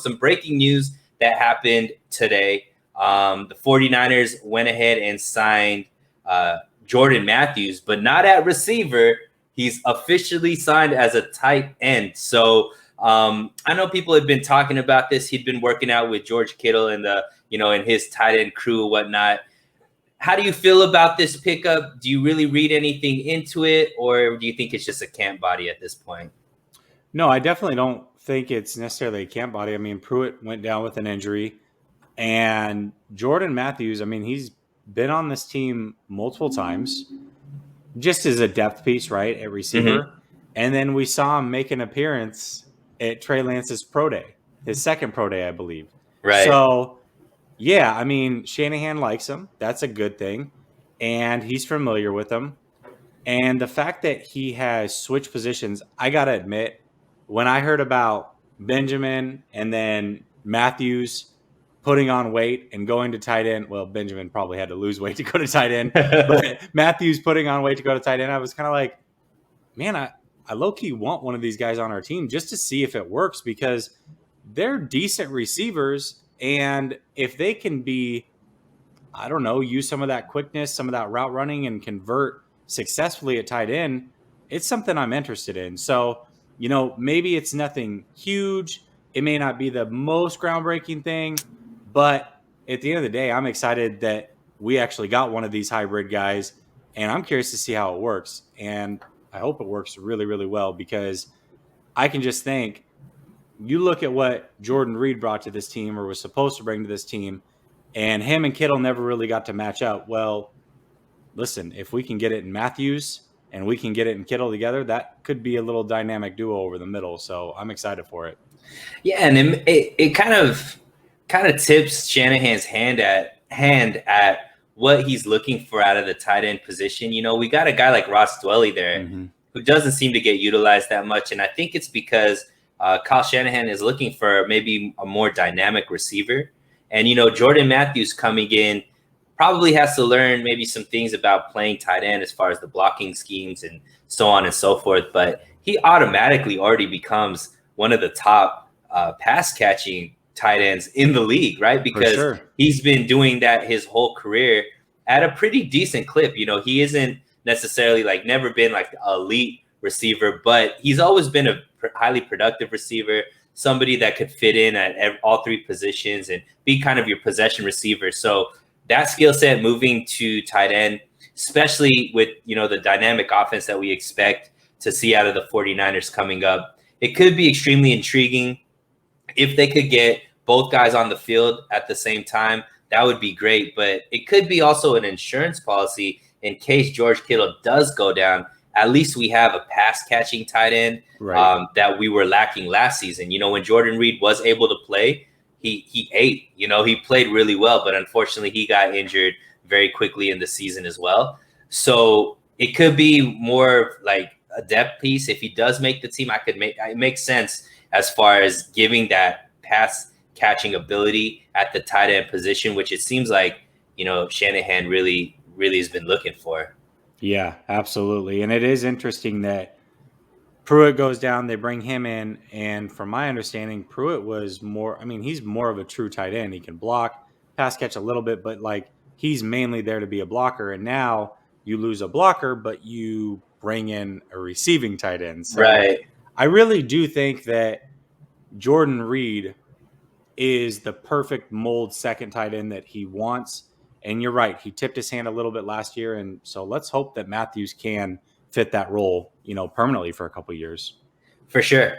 some breaking news that happened today. The 49ers went ahead and signed Jordan Matthews, but not at receiver. He's officially signed as a tight end. So I know people have been talking about this. He'd been working out with George Kittle and in his tight end crew and whatnot. How do you feel about this pickup? Do you really read anything into it, or do you think it's just a camp body at this point? No, I definitely don't think it's necessarily a camp body. I mean, Pruitt went down with an injury, and Jordan Matthews, I mean, he's been on this team multiple times, just as a depth piece, right, at receiver. Mm-hmm. And then we saw him make an appearance at Trey Lance's pro day, his second pro day, I believe. Right. So, yeah, I mean, Shanahan likes him. That's a good thing. And he's familiar with him. And the fact that he has switched positions, I got to admit, when I heard about Benjamin and then Matthews putting on weight and going to tight end, well, Benjamin probably had to lose weight to go to tight end, but Matthews putting on weight to go to tight end, I was kind of like, man, I low-key want one of these guys on our team just to see if it works, because they're decent receivers. And if they can be, I don't know, use some of that quickness, some of that route running and convert successfully at tight end, it's something I'm interested in. So, maybe it's nothing huge. It may not be the most groundbreaking thing, but at the end of the day, I'm excited that we actually got one of these hybrid guys, and I'm curious to see how it works. And I hope it works really, really well, because I can just think, you look at what Jordan Reed brought to this team, or was supposed to bring to this team, and him and Kittle never really got to match up. Well, listen, if we can get it in Matthews and we can get it in Kittle together, that could be a little dynamic duo over the middle. So I'm excited for it. Yeah, and it kind of tips Shanahan's hand at what he's looking for out of the tight end position. We got a guy like Ross Dwelley there who doesn't seem to get utilized that much, and I think it's because Kyle Shanahan is looking for maybe a more dynamic receiver. And, Jordan Matthews coming in probably has to learn maybe some things about playing tight end as far as the blocking schemes and so on and so forth. But he automatically already becomes one of the top pass catching tight ends in the league, right? Because he's been doing that his whole career at a pretty decent clip. He isn't necessarily never been like the elite receiver, but he's always been a highly productive receiver, somebody that could fit in at all three positions and be kind of your possession receiver. So that skill set moving to tight end, especially with, the dynamic offense that we expect to see out of the 49ers coming up, it could be extremely intriguing. If they could get both guys on the field at the same time, that would be great. But it could be also an insurance policy in case George Kittle does go down. At least we have a pass-catching tight end that we were lacking last season. When Jordan Reed was able to play, he ate. He played really well, but unfortunately he got injured very quickly in the season as well. So it could be more like a depth piece. If he does make the team, it makes sense as far as giving that pass-catching ability at the tight end position, which it seems like, Shanahan really, really has been looking for. Yeah, absolutely. And it is interesting that Pruitt goes down, they bring him in. And from my understanding, Pruitt was he's more of a true tight end. He can block, pass catch a little bit, but he's mainly there to be a blocker. And now you lose a blocker, but you bring in a receiving tight end. So I really do think that Jordan Reed is the perfect mold second tight end that he wants. And you're right, he tipped his hand a little bit last year, and so let's hope that Matthews can fit that role, permanently for a couple of years. For sure.